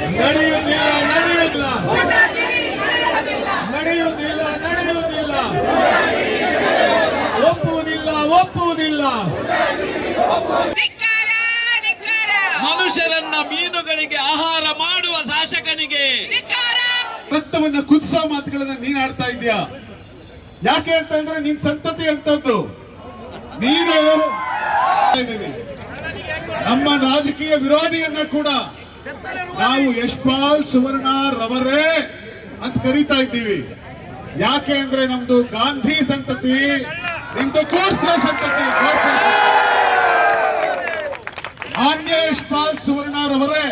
ನಡೆಯುವುದಿಲ್ಲ. ಒಪ್ಪುವುದಿಲ್ಲ. ಮನುಷ್ಯರನ್ನ ಮೀನುಗಳಿಗೆ ಆಹಾರ ಮಾಡುವ ಶಾಸಕನಿಗೆ ರಕ್ತವನ್ನ ಕುದಿಸೋ ಮಾತುಗಳನ್ನ ನೀನ್ ಆಡ್ತಾ ಇದೀಯಾ. ಯಾಕೆ ಅಂತಂದ್ರೆ ನಿನ್ ಸಂತತಿ ಅಂತದ್ದು. ನೀನು ನಮ್ಮ ರಾಜಕೀಯ ವಿರೋಧಿಯನ್ನ ಕೂಡ ನಾವು ಯಶ್ಪಾಲ್ ಸುವರ್ಣ ರವರೇ ಅಂತ ಕರೀತಾ ಇದ್ದೀವಿ. ಯಾಕೆ ಅಂದ್ರೆ ನಮ್ದು ಗಾಂಧಿ ಸಂತತಿ, ನಿಮ್ದು ಗೋಡ್ಸೆ ಸಂತತಿ. ಮಾನ್ಯ ಯಶ್ಪಾಲ್ ಸುವರ್ಣ ರವರೇ,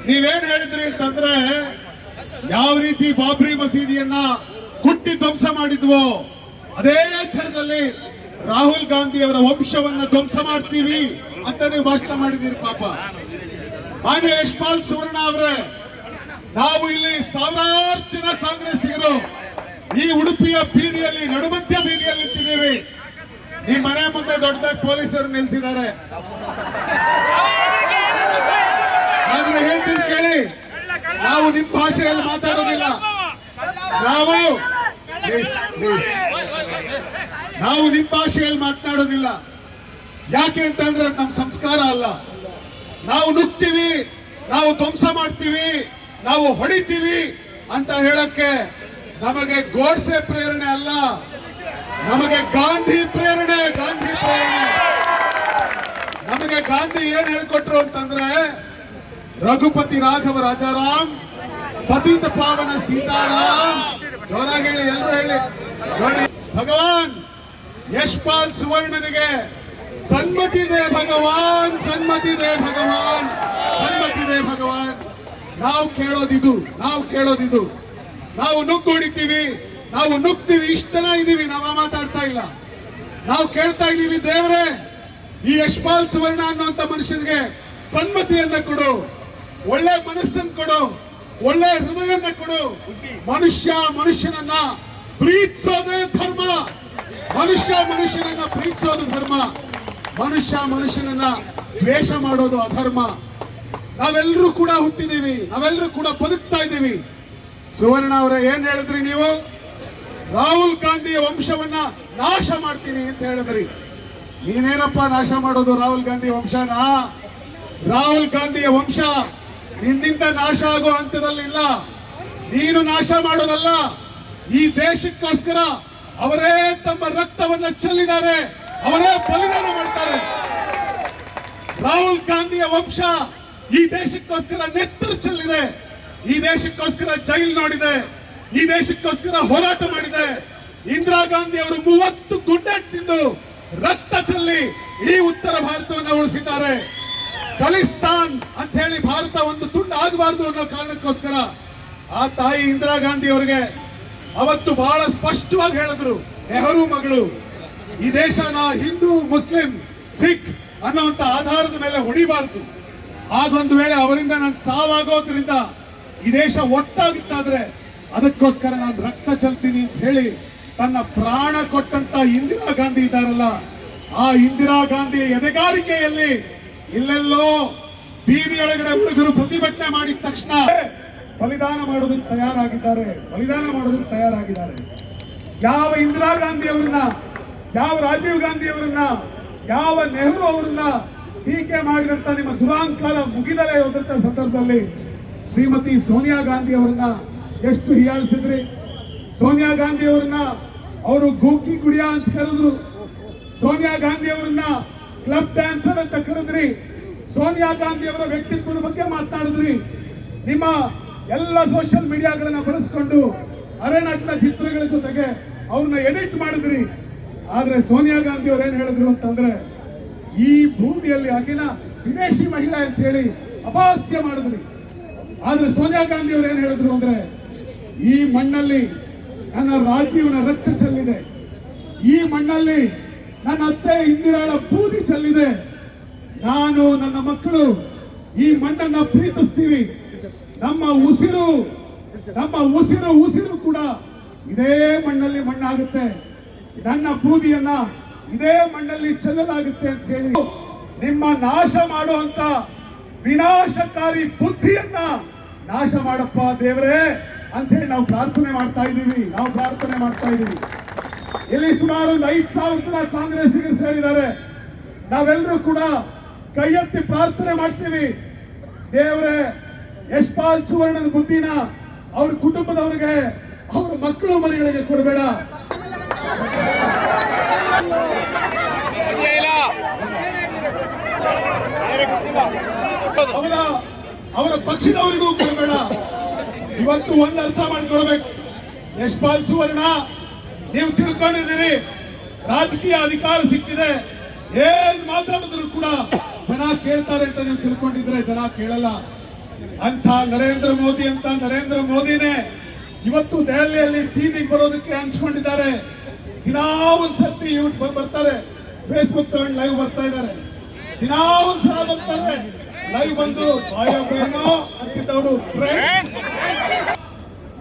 ನೀವೇನ್ ಹೇಳಿದ್ರಿ ಅಂತಂದ್ರೆ ಯಾವ ರೀತಿ ಬಾಬ್ರಿ ಮಸೀದಿಯನ್ನ ಕುಟ್ಟಿ ಧ್ವಂಸ ಮಾಡಿದ್ವೋ ಅದೇ ಥರದಲ್ಲಿ ರಾಹುಲ್ ಗಾಂಧಿ ಅವರ ವಂಶವನ್ನ ಧ್ವಂಸ ಮಾಡ್ತೀವಿ ಅಂತ ನೀವು ಭಾಷಣ ಮಾಡಿದ್ದೀರಿ. ಪಾಪ ಮಾನ್ಯ ಯಶ್ಪಾಲ್ ಸುವರ್ಣ ಅವರೇ, ನಾವು ಇಲ್ಲಿ ಸಾವಿರಾರು ಜನ ಕಾಂಗ್ರೆಸ್ಸಿಗರು ಈ ಉಡುಪಿಯ ಬೀದಿಯಲ್ಲಿ, ನಡುಮಧ್ಯ ಬೀದಿಯಲ್ಲಿ ನಿಂತಿದ್ದೀವಿ. ಈ ಮನೆ ಮುಂದೆ ದೊಡ್ಡದಾಗಿ ಪೊಲೀಸರು ನಿಲ್ಸಿದ್ದಾರೆ. ಆದ್ರೆ ಹೇಳ್ತೀನಿ ಕೇಳಿ, ನಾವು ನಿಮ್ಮ ಭಾಷೆಯಲ್ಲಿ ಮಾತಾಡೋದಿಲ್ಲ. ನಾವು ನಿಮ್ಮ ಭಾಷೆಯಲ್ಲಿ ಮಾತನಾಡೋದಿಲ್ಲ. ಯಾಕೆ ಅಂತಂದ್ರೆ ನಮ್ಮ ಸಂಸ್ಕಾರ ಅಲ್ಲ. ನಾವು ನುಗ್ತೀವಿ, ನಾವು ಧ್ವಂಸ ಮಾಡ್ತೀವಿ, ನಾವು ಹೊಡಿತೀವಿ ಅಂತ ಹೇಳಕ್ಕೆ ನಮಗೆ ಗೋಡ್ಸೆ ಪ್ರೇರಣೆ ಅಲ್ಲ, ನಮಗೆ ಗಾಂಧಿ ಪ್ರೇರಣೆ. ನಮಗೆ ಗಾಂಧಿ ಏನ್ ಹೇಳ್ಕೊಟ್ರು ಅಂತಂದ್ರೆ ರಘುಪತಿ ರಾಘವ ರಾಜಾರಾಮ್, ಪತಿತ ಪಾವನ ಸೀತಾರಾಮ್. ಜೋರಾಗಿ ಹೇಳಿ, ಎಲ್ಲರೂ ಹೇಳಿ. ಭಗವಾನ್ ಯಶ್ಪಾಲ್ ಸುವರ್ಣನಿಗೆ ಸನ್ಮತಿ ದೇ ಭಗವಾನ್, ಸನ್ಮತಿ ದೇ ಭಗವಾನ್, ಸನ್ಮತಿ ದೇ ಭಗವಾನ್. ನಾವು ಕೇಳೋದಿದು. ನಾವು ನುಗ್ಗು ಹೊಡಿತೀವಿ, ನಾವು ನುಗ್ತೀವಿ, ಇಷ್ಟ ಜನ ಇದೀವಿ. ನಾವು ಮಾತಾಡ್ತಾ ಇಲ್ಲ. ನಾವು ಕೇಳ್ತಾ ಇದೀವಿ, ದೇವರೇ ಈ ಯಶ್ಪಾಲ್ ಸುವರ್ಣ ಅನ್ನುವಂತ ಮನುಷ್ಯನಿಗೆ ಸನ್ಮತಿಯನ್ನ ಕೊಡು, ಒಳ್ಳೆ ಮನಸ್ಸನ್ನು ಕೊಡು, ಒಳ್ಳೆ ಹೃದಯನ ಕೊಡು. ಮನುಷ್ಯನನ್ನ ಪ್ರೀತಿಸೋದೇ ಧರ್ಮ. ಮನುಷ್ಯನನ್ನ ಪ್ರೀತಿಸೋದು ಧರ್ಮ. ಮನುಷ್ಯನನ್ನ ದ್ವೇಷ ಮಾಡೋದು ಅಧರ್ಮ. ನಾವೆಲ್ಲರೂ ಕೂಡ ಹುಟ್ಟಿದೀವಿ, ನಾವೆಲ್ಲರೂ ಕೂಡ ಬದುಕ್ತಾ ಇದ್ದೀವಿ. ಸುವರ್ಣ ಅವರೇ, ಏನ್ ಹೇಳಿದ್ರಿ ನೀವು? ರಾಹುಲ್ ಗಾಂಧಿಯ ವಂಶವನ್ನ ನಾಶ ಮಾಡ್ತೀನಿ ಅಂತ ಹೇಳಿದ್ರಿ. ನೀನೇನಪ್ಪ ನಾಶ ಮಾಡೋದು ರಾಹುಲ್ ಗಾಂಧಿ ವಂಶನ? ರಾಹುಲ್ ಗಾಂಧಿಯ ವಂಶ ನಿನ್ನಿಂದ ನಾಶ ಆಗೋ ಹಂತದಲ್ಲಿಲ್ಲ. ನೀನು ನಾಶ ಮಾಡೋದಲ್ಲ, ಈ ದೇಶಕ್ಕೋಸ್ಕರ ಅವರೇ ತಮ್ಮ ರಕ್ತವನ್ನ ಚೆಲ್ಲಿದ್ದಾರೆ, ಅವರೇ ಬಲಿದಾನ ಮಾಡ್ತಾರೆ. ರಾಹುಲ್ ಗಾಂಧಿಯ ವಂಶ ಈ ದೇಶಕ್ಕೋಸ್ಕರ ನೆತ್ತರು ಚೆಲ್ಲಿದೆ, ಈ ದೇಶಕ್ಕೋಸ್ಕರ ಜೈಲ್ ನೋಡಿದೆ, ಈ ದೇಶಕ್ಕೋಸ್ಕರ ಹೋರಾಟ ಮಾಡಿದೆ. ಇಂದಿರಾ ಗಾಂಧಿ ಅವರು 30 ಗುಂಡೇಟು ತಿಂದು ರಕ್ತ ಚೆಲ್ಲಿ ಇಡೀ ಉತ್ತರ ಭಾರತವನ್ನು ಉಳಿಸಿದ್ದಾರೆ. ಖಲಿಸ್ತಾನ್ ಅಂತ ಹೇಳಿ ಭಾರತ ಒಂದು ತುಂಡು ಆಗಬಾರದು ಅನ್ನೋ ಕಾರಣಕ್ಕೋಸ್ಕರ ಆ ತಾಯಿ ಇಂದಿರಾ ಗಾಂಧಿ ಅವರಿಗೆ ಅವತ್ತು ಬಹಳ ಸ್ಪಷ್ಟವಾಗಿ ಹೇಳಿದ್ರು, ನೆಹರು ಮಗಳು, ಈ ದೇಶನ ಹಿಂದೂ, ಮುಸ್ಲಿಂ, ಸಿಖ್ ಅನ್ನೋಂತ ಆಧಾರದ ಮೇಲೆ ಹೊಡಿಬಾರದು. ಹಾಗೊಂದು ವೇಳೆ ಅವರಿಂದ ನಾನು ಸಾವಾಗೋದ್ರಿಂದ ಈ ದೇಶ ಒಟ್ಟಾಗಿತ್ತಾದ್ರೆ ಅದಕ್ಕೋಸ್ಕರ ನಾನು ರಕ್ತ ಚೆಲ್ತೀನಿ ಅಂತ ಹೇಳಿ ತನ್ನ ಪ್ರಾಣ ಕೊಟ್ಟಂತ ಇಂದಿರಾ ಗಾಂಧಿ ಇದ್ದಾರಲ್ಲ, ಆ ಇಂದಿರಾ ಗಾಂಧಿಯ ಎದೆಗಾರಿಕೆಯಲ್ಲಿ ಇಲ್ಲೆಲ್ಲೋ ಬೀದಿಯೊಳಗಡೆ ಹುಡುಗರು ಪ್ರತಿಭಟನೆ ಮಾಡಿದ ತಕ್ಷಣ ಬಲಿದಾನ ಮಾಡೋದಕ್ಕೆ ತಯಾರಾಗಿದ್ದಾರೆ. ಯಾವ ಇಂದಿರಾ ಗಾಂಧಿ ಅವರನ್ನ, ಯಾವ ರಾಜೀವ್ ಗಾಂಧಿ ಅವರನ್ನ, ಯಾವ ನೆಹರು ಅವರನ್ನ ಟೀಕೆ ಮಾಡಿದಂತ ನಿಮ್ಮ ದುರಾಂಕಾರ ಮುಗಿದಲೇ ಹೋದಂತ ಸಂದರ್ಭದಲ್ಲಿ ಶ್ರೀಮತಿ ಸೋನಿಯಾ ಗಾಂಧಿ ಅವರನ್ನ ಎಷ್ಟು ಹೀಯಾಳಿಸಿದ್ರಿ. ಸೋನಿಯಾ ಗಾಂಧಿ ಅವರನ್ನ ಅವರು ಗೂಕಿ ಗುಡಿಯ ಅಂತ ಕರೆದ್ರು. ಸೋನಿಯಾ ಗಾಂಧಿ ಅವರನ್ನ ಕ್ಲಬ್ ಡ್ಯಾನ್ಸರ್ ಅಂತ ಕರೆದ್ರಿ. ಸೋನಿಯಾ ಗಾಂಧಿ ಅವರ ವ್ಯಕ್ತಿತ್ವದ ಬಗ್ಗೆ ಮಾತನಾಡಿದ್ರಿ. ನಿಮ್ಮ ಎಲ್ಲ ಸೋಷಿಯಲ್ ಮೀಡಿಯಾಗಳನ್ನ ಬಳಸಿಕೊಂಡು ಅರೆನಗ್ನ ಚಿತ್ರಗಳ ಜೊತೆಗೆ ಅವ್ರನ್ನ ಎಡಿಟ್ ಮಾಡಿದ್ರಿ. ಆದ್ರೆ ಸೋನಿಯಾ ಗಾಂಧಿ ಅವ್ರು ಏನ್ ಹೇಳಿದ್ರು ಅಂತಂದ್ರೆ, ಈ ಭೂಮಿಯಲ್ಲಿ ಆಕಿನ ವಿದೇಶಿ ಮಹಿಳೆ ಅಂತ ಹೇಳಿ ಅಪಹಾಸ್ಯ ಮಾಡಿದ್ರಿ. ಆದ್ರೆ ಸೋನಿಯಾ ಗಾಂಧಿ ಅವ್ರು ಏನ್ ಹೇಳಿದ್ರು ಅಂದ್ರೆ, ಈ ಮಣ್ಣಲ್ಲಿ ನನ್ನ ರಾಜೀವ್ನ ರಕ್ತ ಚೆಲ್ಲಿದೆ, ಈ ಮಣ್ಣಲ್ಲಿ ನನ್ನ ಅತ್ತೆ ಇಂದಿರಾಳ ಬೂದಿ ಚೆಲ್ಲಿದೆ, ನಾನು ನನ್ನ ಮಕ್ಕಳು ಈ ಮಣ್ಣನ್ನ ಪ್ರೀತಿಸ್ತೀವಿ, ನಮ್ಮ ಉಸಿರು ಕೂಡ ಇದೇ ಮಣ್ಣಲ್ಲಿ ಮಣ್ಣಾಗುತ್ತೆ, ನನ್ನ ಬೂದಿಯನ್ನ ಇದೇ ಮಣ್ಣಲ್ಲಿ ಚೆಲ್ಲಲಾಗುತ್ತೆ ಅಂತ ಹೇಳಿ ನಿಮ್ಮ ನಾಶ ಮಾಡುವಂತ ವಿನಾಶಕಾರಿ ಬುದ್ಧಿಯನ್ನ ನಾಶ ಮಾಡಪ್ಪ ದೇವರೇ ಅಂತ ಹೇಳಿ ನಾವು ಪ್ರಾರ್ಥನೆ ಮಾಡ್ತಾ ಇದ್ದೀವಿ. ಇಲ್ಲಿ ಸುಮಾರು ಒಂದು 5,000 ಜನ ಕಾಂಗ್ರೆಸ್ಸಿಗೆ ಸೇರಿದ್ದಾರೆ. ನಾವೆಲ್ಲರೂ ಕೂಡ ಕೈ ಎತ್ತಿ ಪ್ರಾರ್ಥನೆ ಮಾಡ್ತೀವಿ, ದೇವರೇ ಯಶ್ಪಾಲ್ ಸುವರ್ಣನ ಬುದ್ಧಿನ ಅವ್ರ ಕುಟುಂಬದವರಿಗೆ, ಅವ್ರ ಮಕ್ಕಳು ಮರಿಗಳಿಗೆ ಕೊಡಬೇಡ. ಅವರ ಪಕ್ಷದವರಿಗೂ ಕೊಡಬೇಡ. ಇವತ್ತು ಒಂದು ಅರ್ಥ ಮಾಡ್ಕೊಳ್ಬೇಕು, ಯಶ್ಪಾಲ್ ಸುವರ್ಣ ನೀವು ತಿಳ್ಕೊಂಡಿದ್ದೀರಿ, ರಾಜಕೀಯ ಅಧಿಕಾರ ಸಿಕ್ಕಿದೆ, ಏನ್ ಮಾತಾಡಿದ್ರು ಕೂಡ ಜನ ಕೇಳ್ತಾರೆ ಅಂತ ನೀವು ತಿಳ್ಕೊಂಡಿದ್ರೆ ಜನ ಕೇಳಲ್ಲ. ಅಂತ ನರೇಂದ್ರ ಮೋದಿನೇ ಇವತ್ತು ದೆಹಲಿಯಲ್ಲಿ ಬೀದಿಗೆ ಬರೋದಕ್ಕೆ ಹಂಚ್ಕೊಂಡಿದ್ದಾರೆ. ದಿನಾ ಒಂದ್ಸರ್ತಿ ಬರ್ತಾರೆ, ಫೇಸ್ಬುಕ್ ತಗೊಂಡು ಲೈವ್ ಬರ್ತಾ ಇದ್ದಾರೆ, ದಿನಾ ಒಂದ್ಸಲ ಬರ್ತಾರೆ ಲೈವ್ ಬಂದು ಬಾಯೋ ಅಂತಿದ್ದವರು.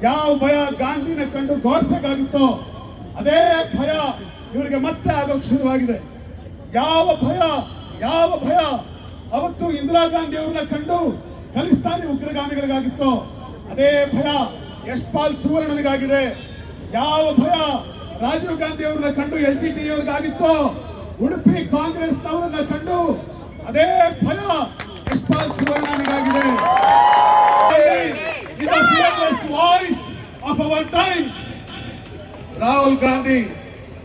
ಯಾವ ಭಯ ಗಾಂಧಿನ ಕಂಡು ಗೋರ್ಸಕ್ಕಾಗುತ್ತೋ ಅದೇ ಭಯ ಇವರಿಗೆ ಮತ್ತೆ ಆಗೋಕ್ ಶುರುವಾಗಿದೆ. ಯಾವ ಭಯ ಅವತ್ತು ಇಂದಿರಾ ಗಾಂಧಿ ಅವ್ರನ್ನ ಕಂಡು ಖಲಿಸ್ತಾನಿ ಉಗ್ರಗಾಮಿಗಳಿಗಾಗಿತ್ತೋ ಅದೇ ಭಯ ಯಶ್ಪಾಲ್ ಸುವರ್ಣನಿಗಾಗಿದೆ. ಯಾವ ಭಯ ರಾಜೀವ್ ಗಾಂಧಿ ಅವ್ರನ್ನ ಕಂಡು LTT ಅವ್ರಿಗಾಗಿತ್ತೋ, ಉಡುಪಿ ಕಾಂಗ್ರೆಸ್ನವರನ್ನ ಕಂಡು ಅದೇ ಭಯ Yashpal ಸುವರ್ಣನಿಗಾಗಿದೆ. He is the fearless voice of our times. Rahul Gandhi,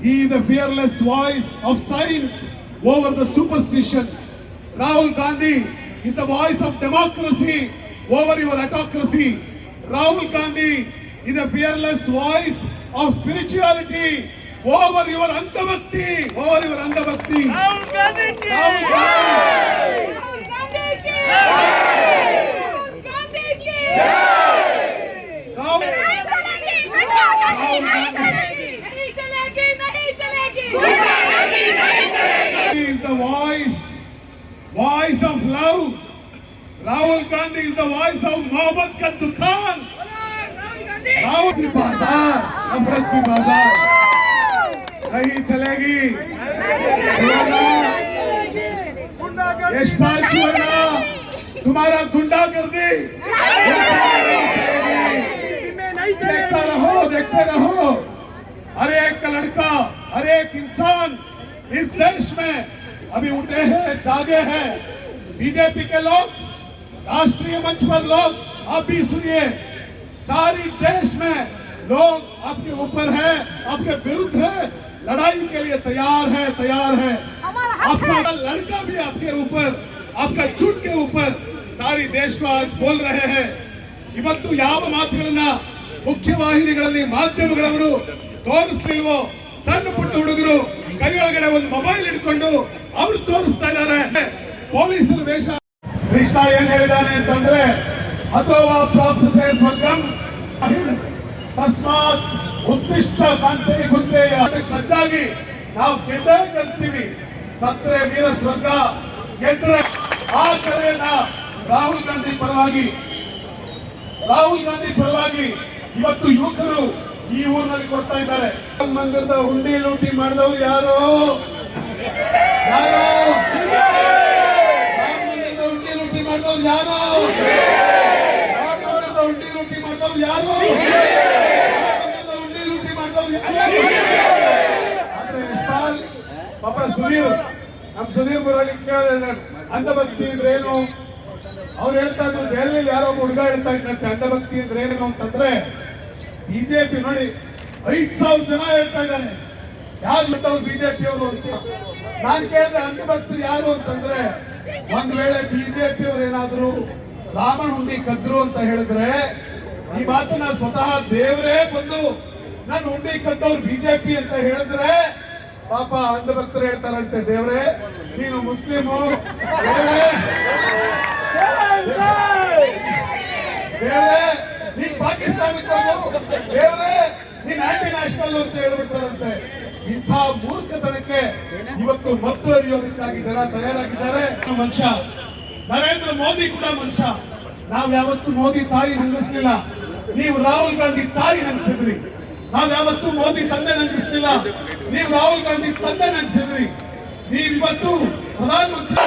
he is a fearless voice of science over the superstition. Rahul Gandhi is the voice of democracy over your autocracy. Rahul Gandhi is a fearless voice of spirituality over your andhavakti. Rahul Gandhi ki is the voice of love. Rahul Gandhi is the voice of Mohammed ka dukaan. Rahul ki bazaar, nafrat ki bazaar nahi chalegi. Yashpal सुवर्ण तुम्हारा गुंडागर्दी देखते रहो। हर एक का लड़का, हर एक इंसान इस देश में अभी उठे हैं, जागे हैं। बीजेपी के लोग, राष्ट्रीय मंच पर लोग, आप भी सुनिए, सारी देश में लोग आपके ऊपर है, आपके विरुद्ध है, लड़ाई के लिए तैयार है। आपका लड़का भी आपके ऊपर, आपका झूठ के ऊपर सारी देश को आज बोल रहे हैं। ಇವತ್ತು ಯಾವ ಮಾತುಗಳನ್ನ ಮುಖ್ಯವಾಹಿನಿಗಳಲ್ಲಿ ಮಾಧ್ಯಮಗಳವರು ತೋರಿಸ್ತಿಲ್ವೋ, ಸಣ್ಣ ಪುಟ್ಟ ಹುಡುಗರು ಕೈಯೊಳಗಡೆ ಒಂದು ಮೊಬೈಲ್ ಹಿಡ್ಕೊಂಡು ಅವರು ತೋರಿಸ್ತಾ ಇದ್ದಾರೆ. ಪೊಲೀಸರು ವೇಷ. ಕೃಷ್ಣ ಏನ್ ಹೇಳಿದಾನೆ ಅಂತಂದ್ರೆ, ಅಥವಾ ಪ್ರಾಪ್ಸೆ ಸ್ವರ್ಗಂ ತಸ್ಮಾತ್ ಉತ್ತಿಷ್ಠ ಕಾಂತೆ ಗುಂತೆ. ಸಜ್ಜಾಗಿ ನಾವು ಗೆಲ್ತೀವಿ, ಸತ್ರೆ ವೀರ ಸ್ವರ್ಗ, ಗೆದ್ರೆ ಆ ಕರೆಯನ್ನ ರಾಹುಲ್ ಗಾಂಧಿ ಪರವಾಗಿ ಇವತ್ತು ಯುವಕರು ಈ ಊರಿನಲ್ಲಿ ಕೊಡ್ತಾ ಇದ್ದಾರೆ. ಮಂದಿರದ ಹುಂಡಿ ಲೂಟಿ ಮಾಡಿದವರು ಯಾರು? ರಾಮ ಮಂದಿರದ ಹುಂಡಿ ಲೂಟಿ ಮಾಡಿದವರು ಯಾರು? ಪಾಪ ಸುಧೀರ್ ಮುರಳಿ ಕೇಳಿದ್ರೆ ಅಂಧಭಕ್ತಿ ಅಂದ್ರೆ ಏನು? ಅವ್ರು ಹೇಳ್ತಾ ಇದ್ರು, ದೆಹಲಿಯಲ್ಲಿ ಯಾರೋ ಹುಡುಗ ಹೇಳ್ತಾ ಇದ್ದಂತೆ ಅಂಧಭಕ್ತಿ ಅಂದ್ರೆ ಏನು ಅಂತಂದ್ರೆ, ಬಿಜೆಪಿ ನೋಡಿ 5,000 ಜನ ಹೇಳ್ತಾ ಇದ್ದಾನೆ, ಯಾರು ಗೊತ್ತವ್ರು ಬಿಜೆಪಿ ಅವರು ಅಂತ. ನಾನು ಕೇಳಿದ್ರೆ ಅಂಧಭಕ್ತರು ಯಾರು ಅಂತಂದ್ರೆ, ಒಂದ್ ವೇಳೆ ಬಿಜೆಪಿ ಅವ್ರು ಏನಾದ್ರು ರಾಮನ ಹುಂಡಿ ಕದ್ರು ಅಂತ ಹೇಳಿದ್ರೆ, ಈ ಮಾತನ್ನ ಸ್ವತಃ ದೇವರೇ ಬಂದು ನನ್ನ ಹುಂಡಿ ಕದ್ದವ್ರು ಬಿಜೆಪಿ ಅಂತ ಹೇಳಿದ್ರೆ, ಪಾಪ ಅಂಧಭಕ್ತರು ಹೇಳ್ತಾರಂತೆ, ದೇವ್ರೆ ನೀನು ಮುಸ್ಲಿಮು, ದೇವ್ರೆ ನೀನ್ ಪಾಕಿಸ್ತಾನಕ್ಕೆ ಹೋಗು, ದೇವ್ರೆ ನೀನ್ ಆಂಟಿ ನ್ಯಾಷನಲ್ ಅಂತ ಹೇಳ್ಬಿಡ್ತಾರಂತೆ. ಇಂಥ ಮೂರ್ಖತನಕ್ಕೆ ಇವತ್ತು ಮದ್ದು ಅರಿಯೋದಕ್ಕಾಗಿ ಜನ ತಯಾರಾಗಿದ್ದಾರೆ. ಮನುಷ್ಯ ನರೇಂದ್ರ ಮೋದಿ ಕೂಡ ಮನುಷ್ಯ. ನಾವ್ ಯಾವತ್ತು ಮೋದಿ ತಾಯಿ ನಂಗಿಸ್ಲಿಲ್ಲ, ನೀವು ರಾಹುಲ್ ಗಾಂಧಿ ತಾಯಿ ನಂಗಿಸಿದ್ರಿ. ನಾವ್ ಯಾವತ್ತು ಮೋದಿ ತಂದೆ ನಂಗಿಸ್ಲಿಲ್ಲ, ನೀವು ರಾಹುಲ್ ಗಾಂಧಿ ತಂದೆ ನಂಗಿಸಿದ್ರಿ. ನೀವಿವತ್ತು ಪ್ರಧಾನಮಂತ್ರಿ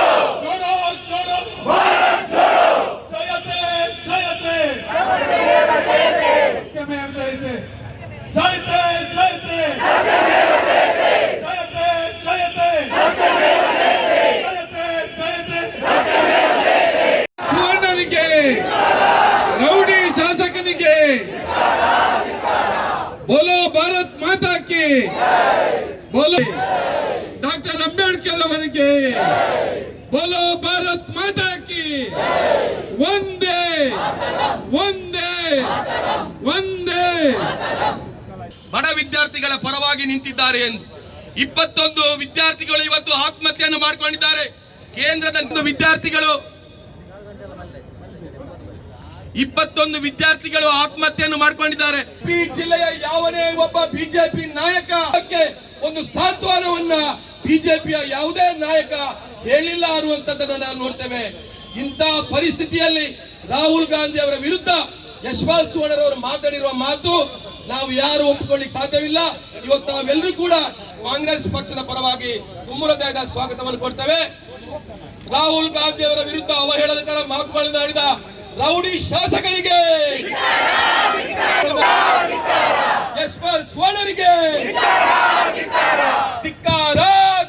बोलो भारत माता की वंदे वंदे वंदे. ಬಡ ವಿದ್ಯಾರ್ಥಿಗಳ ಪರವಾಗಿ ನಿಂತಿದ್ದಾರೆ ಎಂದು 21 ವಿದ್ಯಾರ್ಥಿಗಳು ಇವತ್ತು ಆತ್ಮಹತ್ಯೆಯನ್ನು ಮಾಡಿಕೊಂಡಿದ್ದಾರೆ. ಕೇಂದ್ರದ ವಿದ್ಯಾರ್ಥಿಗಳು 21 ವಿದ್ಯಾರ್ಥಿಗಳು ಆತ್ಮಹತ್ಯೆಯನ್ನು ಮಾಡಿಕೊಂಡಿದ್ದಾರೆ. ಈ ಜಿಲ್ಲೆಯ ಯಾವನೇ ಒಬ್ಬ ಬಿಜೆಪಿ ನಾಯಕಕ್ಕೆ ಒಂದು ಸಾಂತ್ವನವನ್ನ ಬಿಜೆಪಿಯ ಯಾವುದೇ ನಾಯಕ ಹೇಳಿಲ್ಲ ಅನ್ನುವಂಥದ್ದನ್ನು ನಾವು ನೋಡ್ತೇವೆ. ಇಂಥ ಪರಿಸ್ಥಿತಿಯಲ್ಲಿ ರಾಹುಲ್ ಗಾಂಧಿ ಅವರ ವಿರುದ್ಧ ಯಶಪಾಲ್ ಸುವರ್ಣ ಅವರು ಮಾತಾಡಿರುವ ಮಾತು ನಾವು ಯಾರು ಒಪ್ಪಿಕೊಳ್ಳಿಕ್ಕೆ ಸಾಧ್ಯವಿಲ್ಲ. ಇವತ್ತು ನಾವೆಲ್ಲರೂ ಕೂಡ ಕಾಂಗ್ರೆಸ್ ಪಕ್ಷದ ಪರವಾಗಿ ತುಂಬ ಹೃದಯದ ಸ್ವಾಗತವನ್ನು ಕೊಡ್ತೇವೆ. ರಾಹುಲ್ ಗಾಂಧಿ ಅವರ ವಿರುದ್ಧ ಅವಹೇಳನಕರ ಮಾತುಗಳನ್ನಾಡಿದ ರೌಡಿ ಶಾಸಕರಿಗೆ, ಯಶಪಾಲ್ ಸುವರ್ಣರಿಗೆ ಧಿಕ್ಕಾರ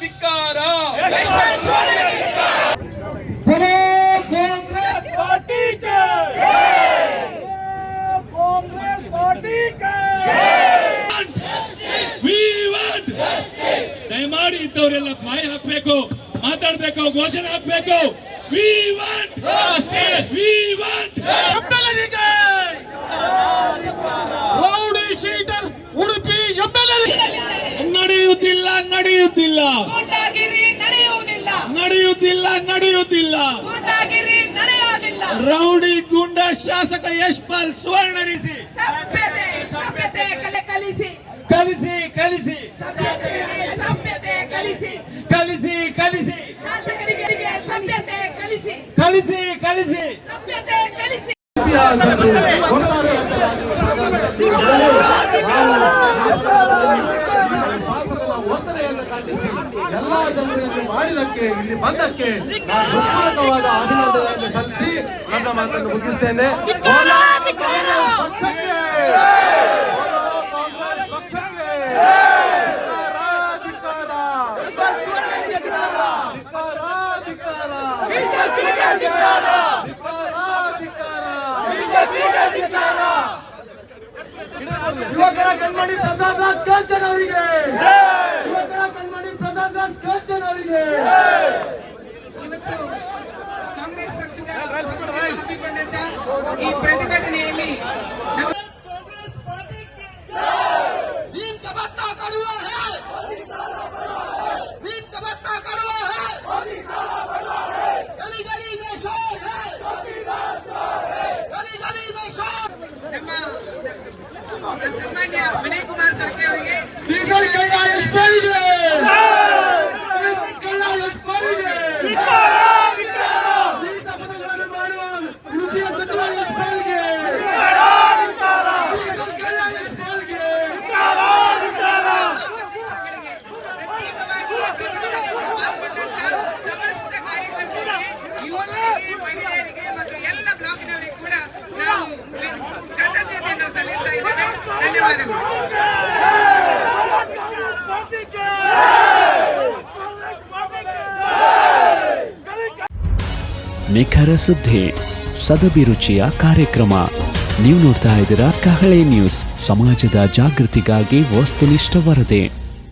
ಧಿಕ್ಕಾರ. ದಯಮಾಡಿ ಇದ್ದವರೆಲ್ಲ ಬಾಯಿ ಹಾಕ್ಬೇಕು, ಮಾತಾಡ್ಬೇಕು, ಘೋಷಣೆ ಹಾಕ್ಬೇಕು. ರೌಡಿ ಶೀಟರ್ ಉಡುಪಿ ನಡೆಯುತ್ತಿಲ್ಲ ನಡೆಯುತ್ತಿಲ್ಲ ನಡೆಯುತ್ತಿಲ್ಲ ನಡೆಯುತ್ತಿಲ್ಲ. ರೌಡಿ ಗುಂಡ ಶಾಸಕ ಯಶಪಾಲ್ ಸುವರ್ಣರಿಸಿ ಕಲಿಸಿ ಕಲಿಸಿ ಕಲಿಸಿ ಕಲಿಸಿ ಕಲಿಸಿ ಕಲಿಸಿ ಕಲಿಸಿ. ಎಲ್ಲಾ ಜನರಿಗೆ ಮಾಡಿದಕ್ಕೆ ಇಲ್ಲಿ ಬಂದಕ್ಕೆ ನಾನು ಹೃತ್ಪೂರ್ವಕವಾದ ಅಭಿನಂದನೆಯನ್ನು ಸಲ್ಲಿಸಿ ನನ್ನ ಮಾತನ್ನು ಮುಗಿಸ್ತೇನೆ. ಪಕ್ಷಕ್ಕೆ ಯುವಕರ ಕಣ್ಮಣಿ ಪ್ರಸಾದ್ ರಾಜ್ ಕಾಂಚನ್ ಅವರಿಗೆ, ಯುವಕರ ಕಣ್ಮಣಿ ಪ್ರಸಾದ್ ರಾಜ್ ಕಾಂಚನ್ ಅವರಿಗೆ. ಇವತ್ತು ಕಾಂಗ್ರೆಸ್ ಪಕ್ಷದ ಹಮ್ಮಿಕೊಂಡಂತ ಈ ಪ್ರತಿಭಟನೆಯಲ್ಲಿ ನಮ್ಮ ಸನ್ಮಾನ್ಯ ವಿನಯ್ ಕುಮಾರ್ ಸರ್ಗೆ ಅವರಿಗೆ ಪ್ರತ್ಯೇಕವಾಗಿ ಪ್ರತಿಭಟನೆಯಲ್ಲಿ ಪಾಲ್ಗೊಂಡಂತ ಸಮಸ್ತ ಕಾರ್ಯಕರ್ತರಿಗೆ, ಯುವಕರಿಗೆ, ಮಹಿಳೆಯರಿಗೆ ಮತ್ತು ಎಲ್ಲ ಬ್ಲಾಕಿನವರಿಗೆ ಕೂಡ ನಾವು ಕೃತಜ್ಞತೆಯನ್ನು ಸಲ್ಲಿಸ್ತಾ ಇದ್ದೇವೆ. ಧನ್ಯವಾದಗಳು. ನಿಖರ ಸುದ್ದಿ, ಸದಭಿರುಚಿಯ ಕಾರ್ಯಕ್ರಮ. ನೀವು ನೋಡ್ತಾ ಇದ್ದೀರಾ ಕಹಳೆ ನ್ಯೂಸ್, ಸಮಾಜದ ಜಾಗೃತಿಗಾಗಿ ವಸ್ತುನಿಷ್ಠ ವರದಿ.